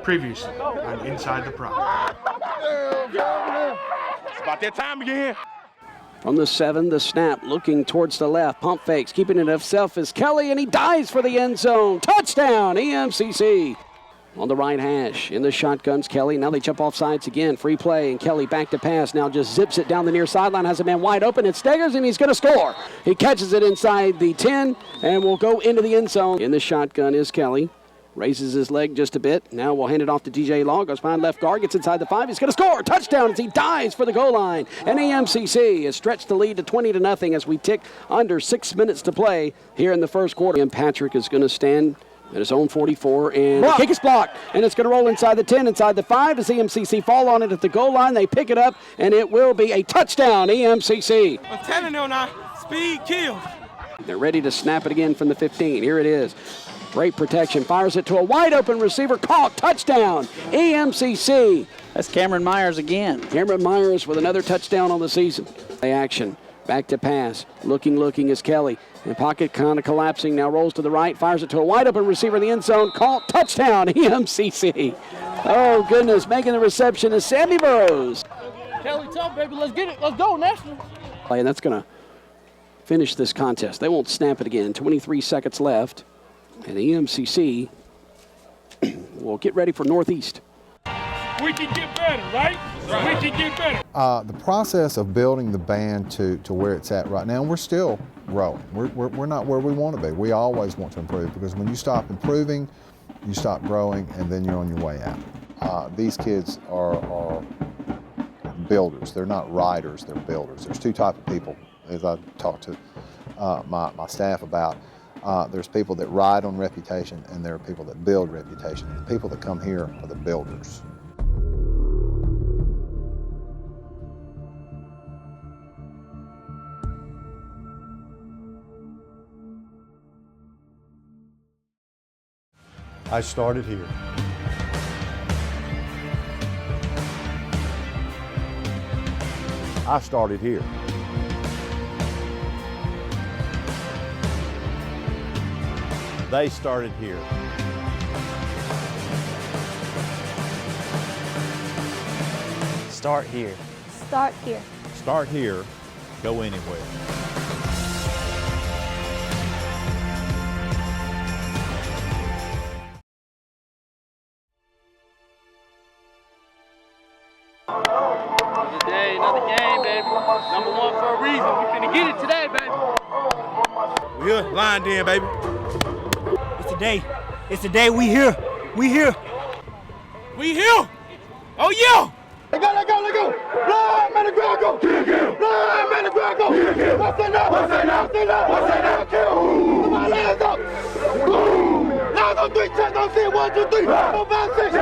previously on Inside the Pride. It's about that time again. From the 7, the snap, looking towards the left. Pump fakes, keeping it himself is Kelly, and he dives for the end zone. Touchdown, EMCC. On the right hash, in the shotguns, Kelly. Now they jump off sides again. Free play, and Kelly back to pass. Now just zips it down the near sideline. Has a man wide open. It staggers, and he's going to score. He catches it inside the 10, and will go into the end zone. In the shotgun is Kelly. Raises his leg just a bit. Now we'll hand it off to DJ Law. Goes behind left guard. Gets inside the 5. He's going to score. Touchdown as he dives for the goal line. And EMCC has stretched the lead to 20-0 as we tick under 6 minutes to play here in the first quarter. And Patrick is going to stand at his own 44. And the kick is blocked. And it's going to roll inside the 10, inside the 5. As EMCC fall on it at the goal line. They pick it up. And it will be a touchdown, EMCC. I'm telling you now, speed kills. They're ready to snap it again from the 15. Here it is. Great protection, fires it to a wide open receiver, caught, touchdown, EMCC. That's Cameron Myers again. Cameron Myers with another touchdown on the season. Play action, back to pass, looking is Kelly. In pocket kind of collapsing, now rolls to the right, fires it to a wide open receiver in the end zone, caught, touchdown, EMCC. Oh goodness, making the reception is Sammy Burrows. Kelly, tough baby, let's get it, let's go, National. And that's gonna finish this contest. They won't snap it again, 23 seconds left. And EMCC will get ready for Northeast. We can get better, right? We can get better. The process of building the band to where it's at right now, we're still growing. We're not where we want to be. We always want to improve, because when you stop improving, you stop growing, and then you're on your way out. These kids are builders. They're not riders, they're builders. There's two types of people, as I talked to my staff about. There's people that ride on reputation, and there are people that build reputation. The people that come here are the builders. I started here. I started here. They started here. Start here. Start here. Start here, go anywhere. Another day, another game, baby. Number one for a reason. We finna get it today, baby. We here, line in, baby. It's the day. It's the day. We here. We here. We here. Oh, yeah. Let go. Blind man, the ground go. Blind man, the ground go. What's that now? Kill. Come on, hands up. Boom. Now go 3 checks. Don't see it. 1, 2, 3, 4, 5, 6.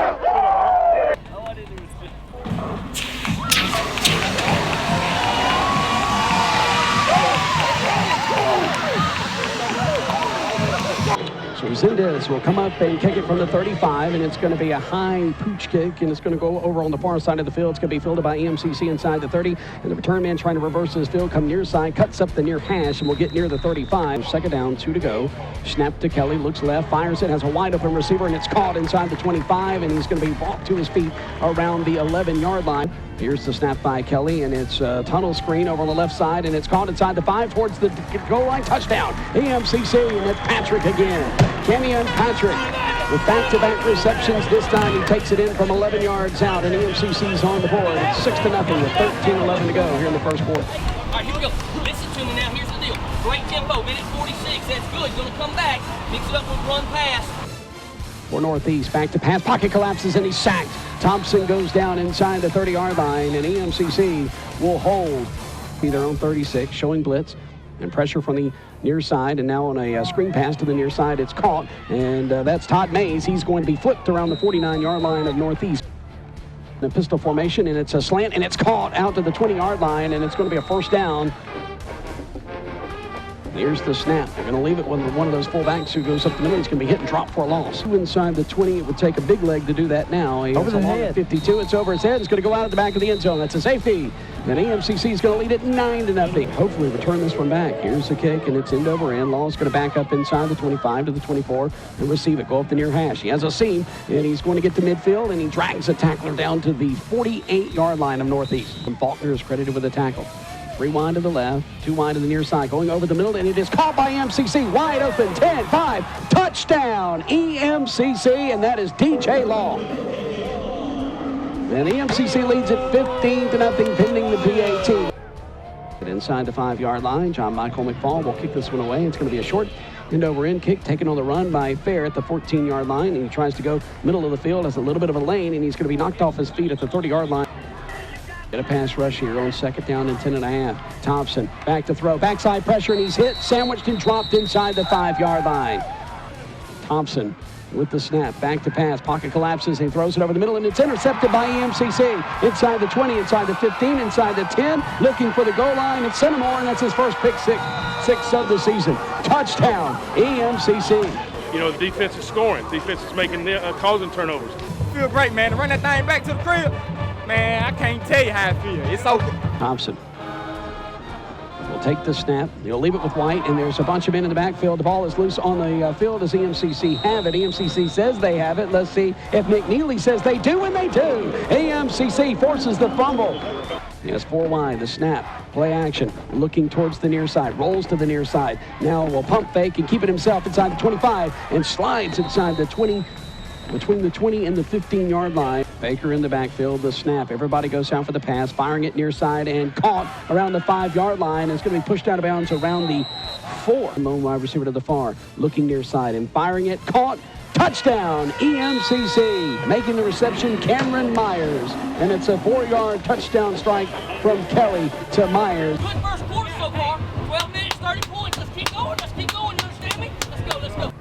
So Zindes will come up and kick it from the 35, and it's going to be a high pooch kick, and it's going to go over on the far side of the field. It's going to be fielded by EMCC inside the 30, and the return man trying to reverse his field, come near side, cuts up the near hash, and will get near the 35. Second down, 2 to go. Snap to Kelly, looks left, fires it, has a wide open receiver, and it's caught inside the 25, and he's going to be brought to his feet around the 11-yard line. Here's the snap by Kelly, and it's a tunnel screen over on the left side, and it's caught inside the 5 towards the goal line. Touchdown, EMCC, and it's Patrick again. Kenyon Patrick with back-to-back receptions. This time he takes it in from 11 yards out, and EMCC's on the board. It's 6-0 with 13-11 to go here in the first quarter. All right, here we go. Listen to me now. Here's the deal. Great tempo. Minute 46. That's good. He's going to come back. Mix it up with run pass. For Northeast, back to pass. Pocket collapses, and he's sacked. Thompson goes down inside the 30-yard line, and EMCC will hold. Be their own 36, showing blitz and pressure from the near side, and now on a screen pass to the near side, it's caught, and that's Todd Mays. He's going to be flipped around the 49-yard line of Northeast. The pistol formation, and it's a slant, and it's caught out to the 20-yard line, and it's going to be a first down. The Here's the snap. They're going to leave it with one of those fullbacks who goes up the middle. He's going to be hit and dropped for a loss. Inside the 20, it would take a big leg to do that now. He over the head. 52, it's over his head. It's going to go out of the back of the end zone. That's a safety. And EMCC is going to lead it 9-0. Hopefully return this one back. Here's the kick, and it's end over end. Law's going to back up inside the 25 to the 24 and receive it. Go up the near hash. He has a seam, and he's going to get to midfield, and he drags a tackler down to the 48-yard line of Northeast. And Faulkner is credited with a tackle. 3 wide to the left, 2 wide to the near side, going over the middle, and it is caught by EMCC. Wide open, 10-5, touchdown, EMCC, and that is DJ Law. And EMCC leads it 15-0, pending the PAT. Inside the 5-yard line, John Michael McFall will kick this one away. It's going to be a short end-over-end kick taken on the run by Fair at the 14-yard line. And he tries to go middle of the field, has a little bit of a lane, and he's going to be knocked off his feet at the 30-yard line. Get a pass rush here on 2nd down and 10.5. Thompson back to throw, backside pressure, and he's hit, sandwiched, and dropped inside the 5-yard line. Thompson with the snap, back to pass, pocket collapses, and he throws it over the middle, and it's intercepted by EMCC. Inside the 20, inside the 15, inside the 10, looking for the goal line. It's Centimore, and that's his first pick six of the season. Touchdown, EMCC. You know, the defense is scoring. Defense is making causing turnovers. Feel great, man. To run that thing back to the crib, man, I can't tell you how I feel. It's over. Thompson will take the snap. He'll leave it with White, and there's a bunch of men in the backfield. The ball is loose on the field. Does EMCC have it? EMCC says they have it. Let's see if McNeely says they do, and they do. EMCC forces the fumble. Yes, 4 wide, the snap, play action, looking towards the near side, rolls to the near side. Now will pump fake and keep it himself inside the 25 and slides inside the 20, between the 20 and the 15-yard line. Baker in the backfield, the snap. Everybody goes out for the pass, firing it near side and caught around the 5-yard line. It's going to be pushed out of bounds around the 4. Lone wide receiver to the far, looking near side and firing it, caught. Touchdown, EMCC. Making the reception, Cameron Myers. And it's a 4-yard touchdown strike from Kelly to Myers. Good first quarter so far. 12 minutes, 30 points. Let's keep going. Let's keep going. You understand me? Let's go.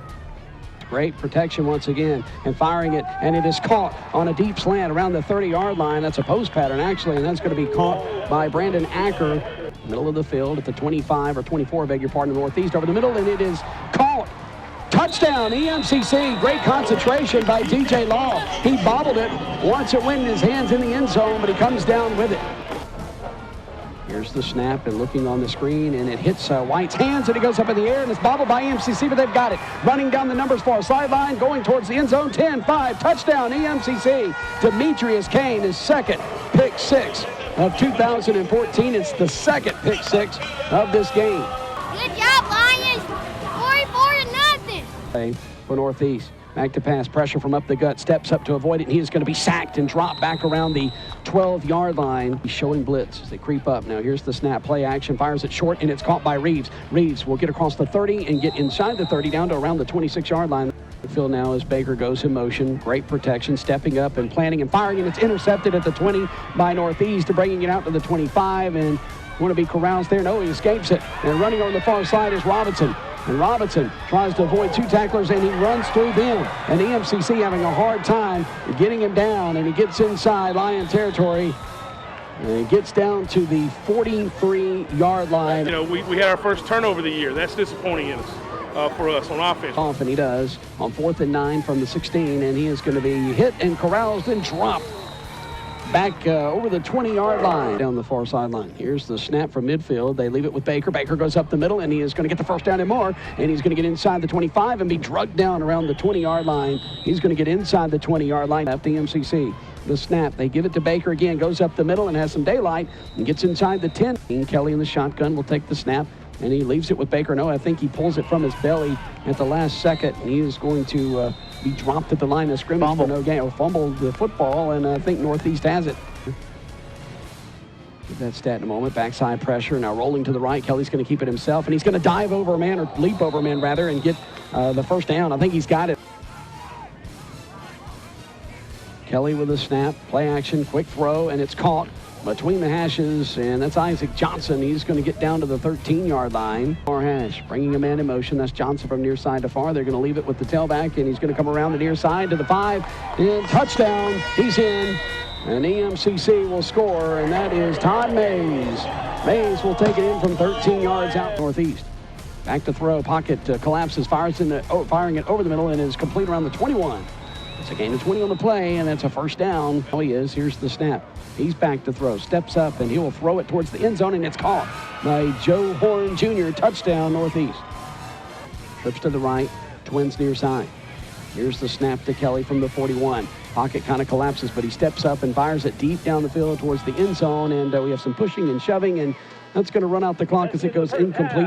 Great protection once again, and firing it, and it is caught on a deep slant around the 30-yard line. That's a post pattern, actually, and that's going to be caught by Brandon Acker. Middle of the field at the 25 or 24, beg your pardon, Northeast over the middle, and it is caught. Touchdown, EMCC. Great concentration by DJ Law. He bobbled it, wants it went in his hands in the end zone, but he comes down with it. Here's the snap, and looking on the screen, and it hits White's hands, and it goes up in the air, and it's bobbled by EMCC, but they've got it. Running down the numbers for a sideline, going towards the end zone, 10-5, touchdown, EMCC. Demetrius Kane, his second pick 6 of 2014. It's the second pick 6 of this game. Good job, Lions. 44-0. For Northeast. Back to pass, pressure from up the gut, steps up to avoid it, and he is going to be sacked and dropped back around the 12-yard line. He's showing blitz as they creep up. Now here's the snap, play action, fires it short, and it's caught by Reeves. Reeves will get across the 30 and get inside the 30 down to around the 26-yard line. The field now as Baker goes in motion, great protection, stepping up and planting and firing, and it's intercepted at the 20 by Northeast, bringing it out to the 25, and want to be corralled there. No, he escapes it, and running on the far side is Robinson. And Robinson tries to avoid 2 tacklers, and he runs through them. And EMCC having a hard time getting him down, and he gets inside Lion territory. And he gets down to the 43-yard line. You know, we had our first turnover of the year. That's disappointing in us, for us on offense. Often he does on 4th and 9 from the 16, and he is going to be hit and corralled and dropped back over the 20-yard line down the far sideline. Here's the snap from midfield. They leave it with Baker. Baker goes up the middle, and he is going to get the first down and more, and he's going to get inside the 25 and be drugged down around the 20-yard line. He's going to get inside the 20-yard line at the EMCC. The snap, they give it to Baker again, goes up the middle and has some daylight and gets inside the 10. Kelly in the shotgun will take the snap, and he leaves it with Baker. No, I think he pulls it from his belly at the last second, and he is going to be dropped at the line of scrimmage for no gain. Fumbled the football, and I think Northeast has it. Get that stat in a moment. Backside pressure, now rolling to the right. Kelly's going to keep it himself, and he's going to dive over a man, or leap over a man rather, and get the first down. I think he's got it. Kelly with a snap, play action, quick throw, and it's caught between the hashes, and that's Isaac Johnson. He's going to get down to the 13-yard line. Far hash, bringing a man in motion. That's Johnson from near side to far. They're going to leave it with the tailback, and he's going to come around the near side to the 5, and touchdown. He's in, and EMCC will score, and that is Todd Mays. Mays will take it in from 13 yards out Northeast. Back to throw. Pocket collapses, firing it over the middle, and is complete around the 21. It's a gain of 20 on the play, and that's a first down. Oh, he is. Here's the snap. He's back to throw. Steps up, and he will throw it towards the end zone, and it's caught by Joe Horn Jr. Touchdown, Northeast. Trips to the right. Twins near side. Here's the snap to Kelly from the 41. Pocket kind of collapses, but he steps up and fires it deep down the field towards the end zone, and we have some pushing and shoving, and that's going to run out the clock as it goes incomplete.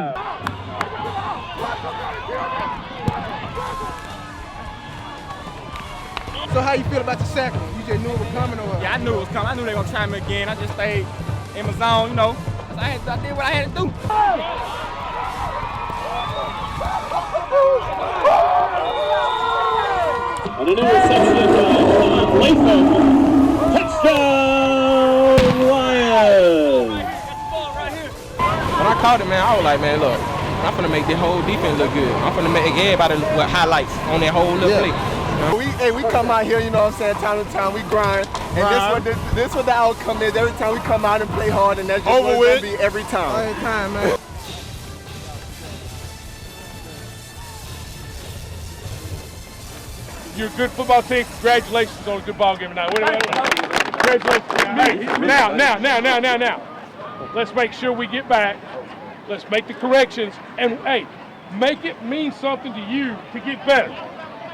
So how you feel about the sack? You just knew it was coming, or? Yeah, I knew it was coming. I knew they were going to try me again. I just stayed in my zone, you know. I did what I had to do. And an interception touchdown Lions! When I caught it, man, I was like, man, look, I'm finna make this whole defense look good. I'm finna make everybody look highlights on that whole little play. We come out here, you know what I'm saying, time to time, we grind. And this what the outcome is. Every time we come out and play hard, and that's just what it's gonna be every time. Every time, man. You're a good football team. Congratulations on a good ball game tonight. Congratulations. Hey, now. Let's make sure we get back. Let's make the corrections. And, hey, make it mean something to you to get better.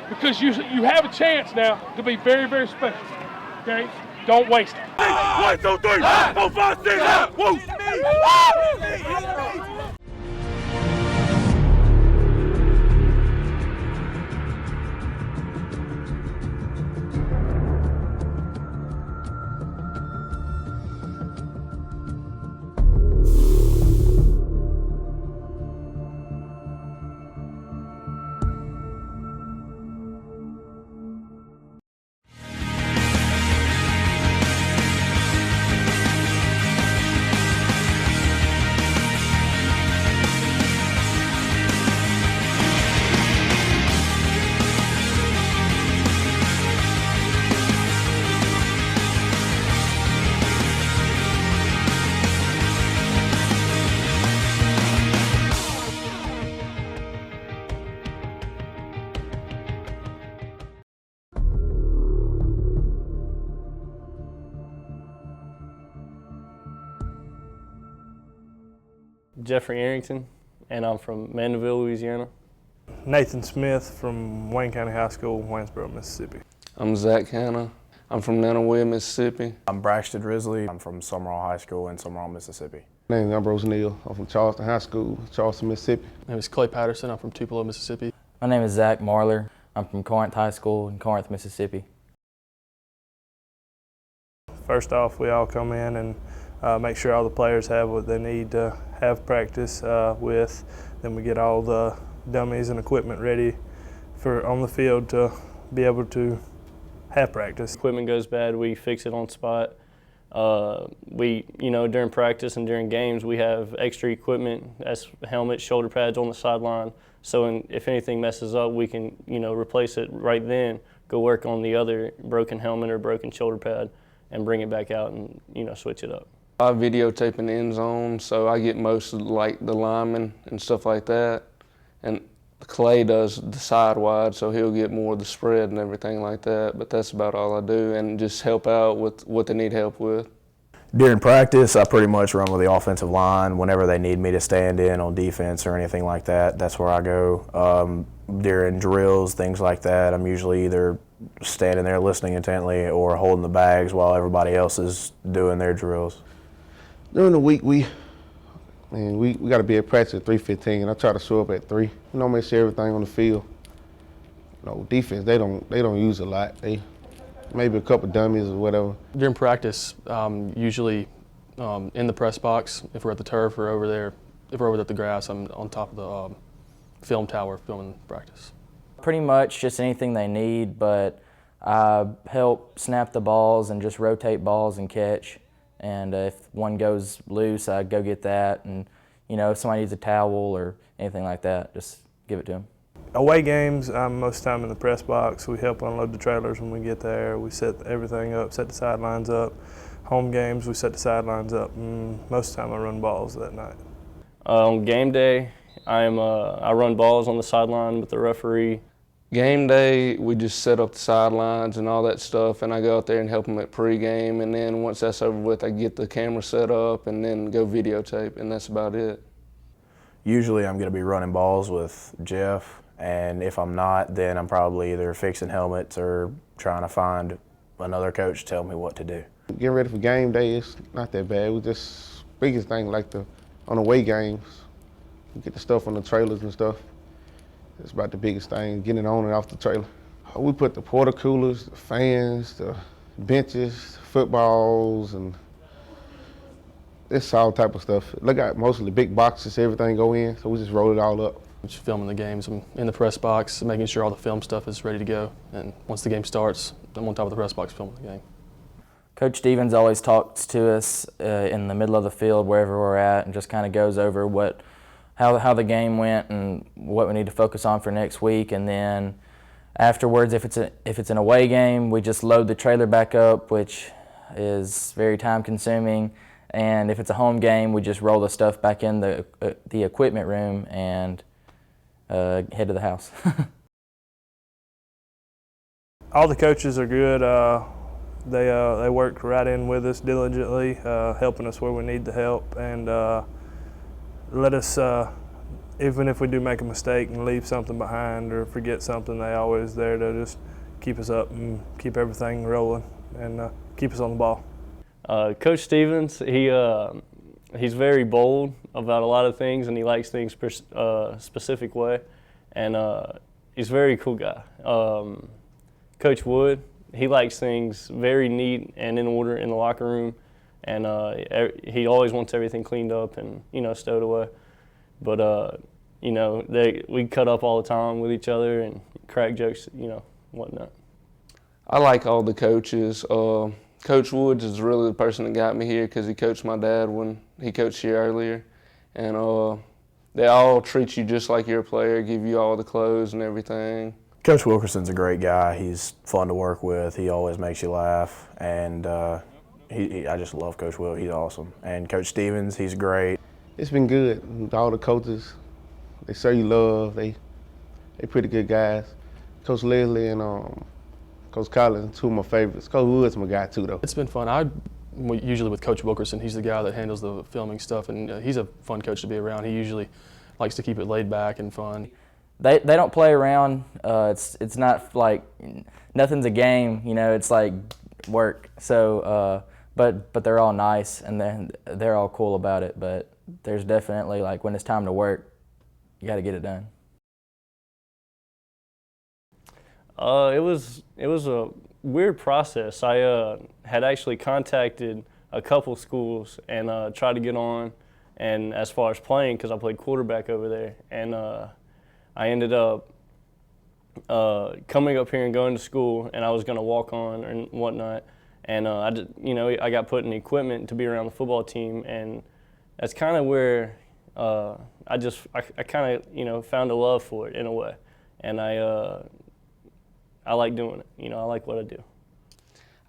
Because you have a chance now to be very, very special. Okay? Don't waste it. 1, 2, 3, 4, 5, 6, 7. Jeffrey Arrington, and I'm from Mandeville, Louisiana. Nathan Smith from Wayne County High School, Waynesboro, Mississippi. I'm Zach Hanna. I'm from Nanawea, Mississippi. I'm Braxton Risley. I'm from Summerall High School in Summerall, Mississippi. My name is Ambrose Neal. I'm from Charleston High School, Charleston, Mississippi. My name is Clay Patterson. I'm from Tupelo, Mississippi. My name is Zach Marler. I'm from Corinth High School in Corinth, Mississippi. First off, we all come in and make sure all the players have what they need to have practice with. Then we get all the dummies and equipment ready for on the field to be able to have practice. Equipment goes bad, we fix it on spot. During practice and during games, we have extra equipment, that's helmets, shoulder pads on the sideline. So if anything messes up, we can, replace it right then, go work on the other broken helmet or broken shoulder pad and bring it back out and, switch it up. I videotape in the end zone, so I get most of the linemen and stuff like that. And Clay does the side wide, so he'll get more of the spread and everything like that. But that's about all I do, and just help out with what they need help with. During practice, I pretty much run with the offensive line. Whenever they need me to stand in on defense or anything like that, that's where I go. During drills, things like that, I'm usually either standing there listening intently or holding the bags while everybody else is doing their drills. During the week, we got to be at practice at 3:15, and I try to show up at 3. Make sure everything on the field. Defense, they don't use a lot. They maybe a couple dummies or whatever. During practice, usually in the press box, if we're at the turf or over there, if we're over at the grass, I'm on top of the film tower filming practice. Pretty much just anything they need, but I help snap the balls and just rotate balls and catch. And if one goes loose, I go get that. And, if somebody needs a towel or anything like that, just give it to them. Away games, I'm most of the time in the press box. We help unload the trailers when we get there. We set everything up, set the sidelines up. Home games, we set the sidelines up. Most of the time I run balls that night. On game day, I run balls on the sideline with the referee. Game day, we just set up the sidelines and all that stuff, and I go out there and help them at pregame, and then once that's over with, I get the camera set up and then go videotape, and that's about it. Usually I'm going to be running balls with Jeff, and if I'm not, then I'm probably either fixing helmets or trying to find another coach to tell me what to do. Getting ready for game day is not that bad. We just, biggest thing like on the away games, we get the stuff on the trailers and stuff. It's about the biggest thing, getting it on and off the trailer. We put the porta coolers, the fans, the benches, footballs, and it's all type of stuff. Look at mostly big boxes, everything go in, so we just roll it all up. Just filming the games. I'm in the press box, making sure all the film stuff is ready to go. And once the game starts, I'm on top of the press box filming the game. Coach Stevens always talks to us in the middle of the field, wherever we're at, and just kind of goes over how the game went and what we need to focus on for next week. And then afterwards, if it's an away game, we just load the trailer back up, which is very time consuming. And if it's a home game, we just roll the stuff back in the equipment room and head to the house. All the coaches are good. They work right in with us diligently, helping us where we need the help, and let us, even if we do make a mistake and leave something behind or forget something, they always there to just keep us up and keep everything rolling and keep us on the ball. Coach Stevens, he's very bold about a lot of things, and he likes things a specific way, and he's a very cool guy. Coach Wood, he likes things very neat and in order in the locker room, and he always wants everything cleaned up and stowed away. But we cut up all the time with each other and crack jokes, whatnot. I like all the coaches. Coach Woods is really the person that got me here because he coached my dad when he coached here earlier. And they all treat you just like you're a player, give you all the clothes and everything. Coach Wilkerson's a great guy. He's fun to work with. He always makes you laugh. And I just love Coach Will. He's awesome. And Coach Stevens, he's great. It's been good. All the coaches, they show you love. They pretty good guys. Coach Leslie and Coach Collins, two of my favorites. Coach Wood's my guy too, though. It's been fun. Usually with Coach Wilkerson, he's the guy that handles the filming stuff, and he's a fun coach to be around. He usually likes to keep it laid back and fun. They don't play around. It's not like nothing's a game. It's like work. So, but they're all nice and they're all cool about it. But there's definitely like when it's time to work, you got to get it done. It was a weird process. I had actually contacted a couple schools and tried to get on, and as far as playing, because I played quarterback over there, and I ended up coming up here and going to school, and I was going to walk on and whatnot, and I got put in equipment to be around the football team, and that's kind of where I kind of found a love for it in a way, and I like doing it. I like what I do.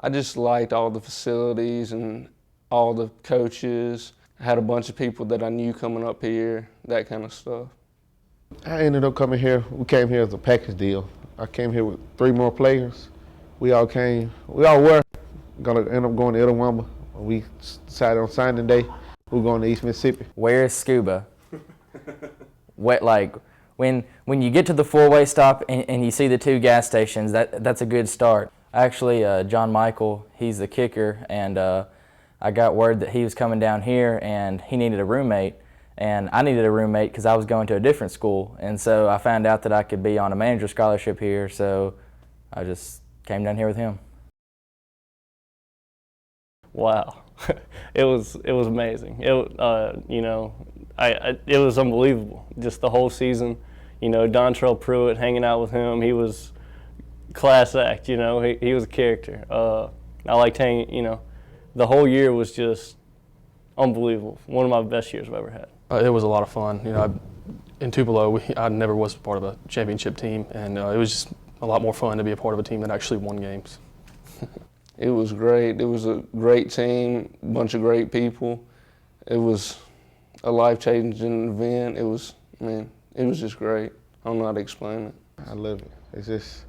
I just liked all the facilities and all the coaches. I had a bunch of people that I knew coming up here, that kind of stuff. I ended up coming here. We came here as a package deal. I came here with 3 more players. We all were gonna end up going to Itawamba. We decided on signing day, we're going to East Mississippi. Where is scuba? When you get to the 4-way stop and you see the 2 gas stations, that's a good start. Actually, John Michael, he's the kicker, and I got word that he was coming down here and he needed a roommate, and I needed a roommate because I was going to a different school, and so I found out that I could be on a manager scholarship here, so I just came down here with him. Wow, it was amazing. It was unbelievable. Just the whole season. Dontrell Pruitt, hanging out with him, he was class act, he was a character. I liked hanging, the whole year was just unbelievable. One of my best years I've ever had. It was a lot of fun. In Tupelo, I never was part of a championship team, and it was just a lot more fun to be a part of a team that actually won games. It was great. It was a great team, a bunch of great people. It was a life-changing event. It was man, it was just great. I don't know how to explain it. I love it. It's just,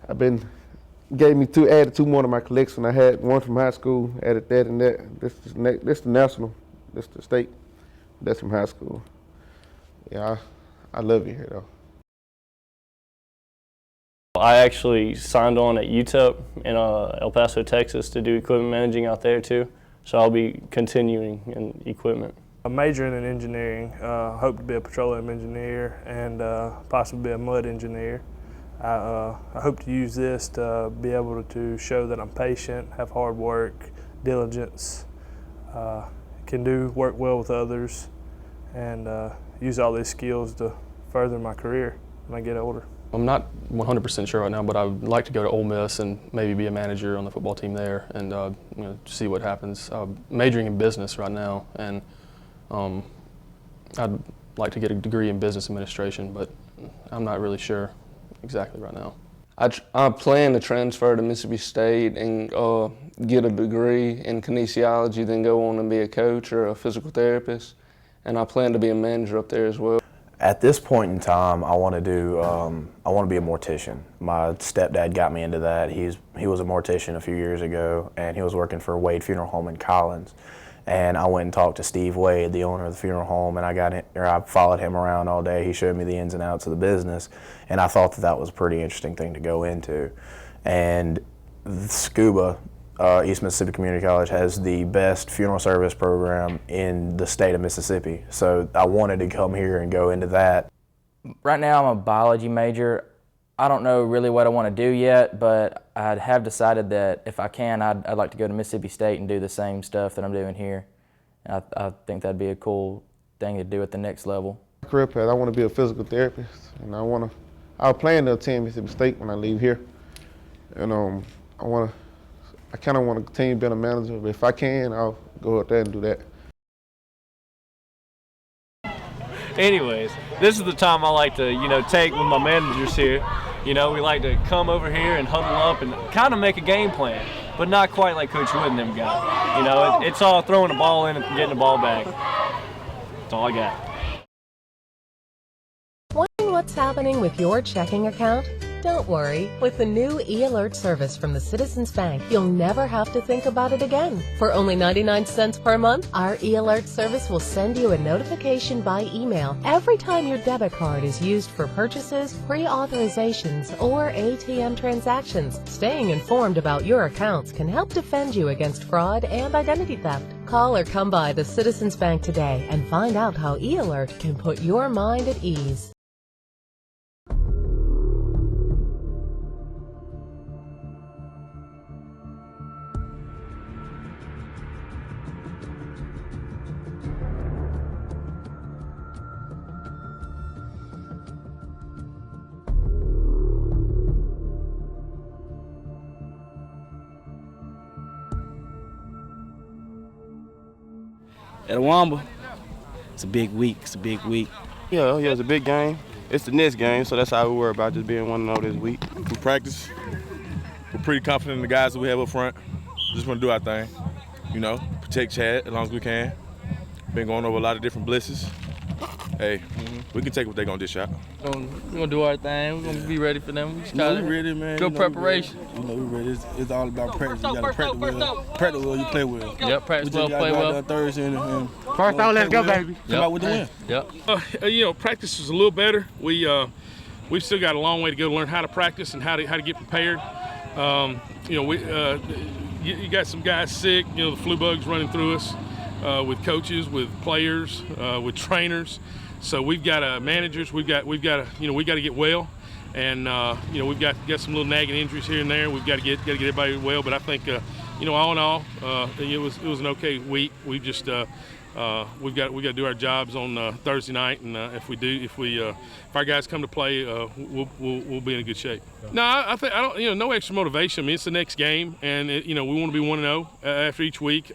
added two more to my collection. I had one from high school, added that and that. This the national, this the state. That's from high school. Yeah, I love it here though. I actually signed on at UTEP in El Paso, Texas to do equipment managing out there too. So I'll be continuing in equipment. I'm majoring in engineering. Hope to be a petroleum engineer and possibly be a mud engineer. I hope to use this to be able to show that I'm patient, have hard work, diligence, can work well with others, and use all these skills to further my career when I get older. I'm not 100% sure right now, but I would like to go to Ole Miss and maybe be a manager on the football team there and see what happens. Majoring in business right now, and I'd like to get a degree in business administration, but I'm not really sure exactly right now. I plan to transfer to Mississippi State and get a degree in kinesiology, then go on and be a coach or a physical therapist, and I plan to be a manager up there as well. At this point in time, I want to be a mortician. My stepdad got me into that. He was a mortician a few years ago, and he was working for Wade Funeral Home in Collins. And I went and talked to Steve Wade, the owner of the funeral home, and I followed him around all day. He showed me the ins and outs of the business, and I thought that was a pretty interesting thing to go into. And SCUBA, East Mississippi Community College, has the best funeral service program in the state of Mississippi. So I wanted to come here and go into that. Right now I'm a biology major. I don't know really what I want to do yet, but I have decided that if I can, I'd like to go to Mississippi State and do the same stuff that I'm doing here. And I think that'd be a cool thing to do at the next level. Career path, I want to be a physical therapist, and I plan to attend Mississippi State when I leave here. And I kind of want to continue being a manager, but if I can, I'll go out there and do that. Anyways, this is the time I like to, take with my managers here. We like to come over here and huddle up and kind of make a game plan, but not quite like Coach Wood and them got. It's all throwing the ball in and getting the ball back. That's all I got. Wondering what's happening with your checking account? Don't worry. With the new e-alert service from the Citizens Bank, you'll never have to think about it again. For only 99 cents per month, our e-alert service will send you a notification by email every time your debit card is used for purchases, pre-authorizations, or ATM transactions. Staying informed about your accounts can help defend you against fraud and identity theft. Call or come by the Citizens Bank today and find out how e-alert can put your mind at ease. Itawamba, it's a big week. It's a big week. Yeah, it's a big game. It's the next game, so that's how we worry about just being 1-0 this week. We practice. We're pretty confident in the guys that we have up front. Just want to do our thing, protect Chad as long as we can. Been going over a lot of different blitzes. Hey, we can take what they're going to dish out. We're going to do our thing. We're going to be ready for them. We ready, man. Good preparation. We ready. It's all about practice. You got to practice well. Practice well, you play well. Yep, practice well, play well. Thursday and first out, let's go, baby. Come out with the win. Yep. Practice is a little better. We've still got a long way to go to learn how to practice and how to get prepared. You got some guys sick. The flu bug's running through us. With coaches, with players, with trainers, so we've got managers. We've got to get well, and we've got some little nagging injuries here and there. We've got to get everybody well. But I think all in all, it was an okay week. We've just we got to do our jobs on Thursday night, and if our guys come to play, we'll be in a good shape. No, I don't. No extra motivation. I mean, it's the next game, and we want to be 1-0 after each week.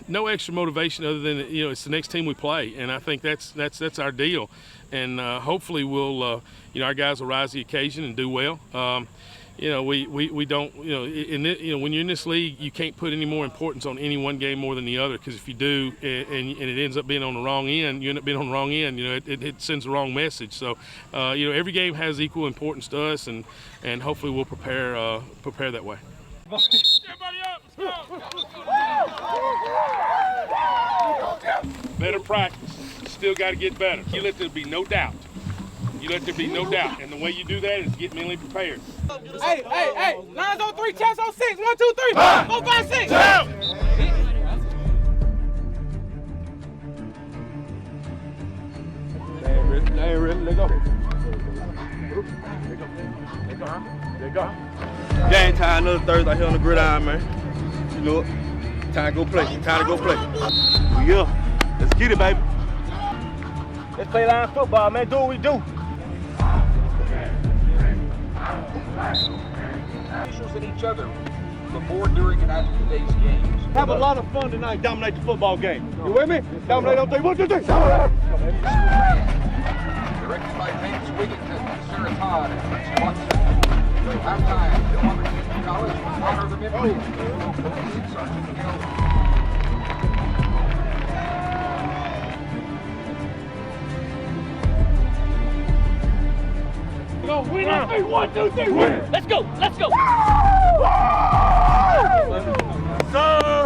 No extra motivation other than it's the next team we play, and I think that's our deal, and hopefully we'll our guys will rise to the occasion and do well. we don't, when you're in this league, you can't put any more importance on any one game more than the other, because if you do, and it ends up being on the wrong end, you end up being on the wrong end. It sends the wrong message. So, every game has equal importance to us, and hopefully we'll prepare that way. Everybody up, let's go. Better practice. Still got to get better. You let there be no doubt. And the way you do that is get mentally prepared. Hey, lines on 3, chest on 6. 1, 2, 3, 4, 5, 6. They ain't ready. Let go. Game time, another Thursday here on the gridiron, man. You know it. Time to go play. Yeah. Let's get it, baby. Let's play line football, man. Do what we do. Officials and each other before, during, and after today's games. Have a lot of fun tonight. Dominate the football game. You with me? Dominate on 3. 1, 2, 3. Directed by James Wiggins and Sarah Todd and Prince Watson. Halftime, Itawamba Community College will honor the memory of Sergeant Gil. Win on 3. 1, 2, 3. Win. Let's go. So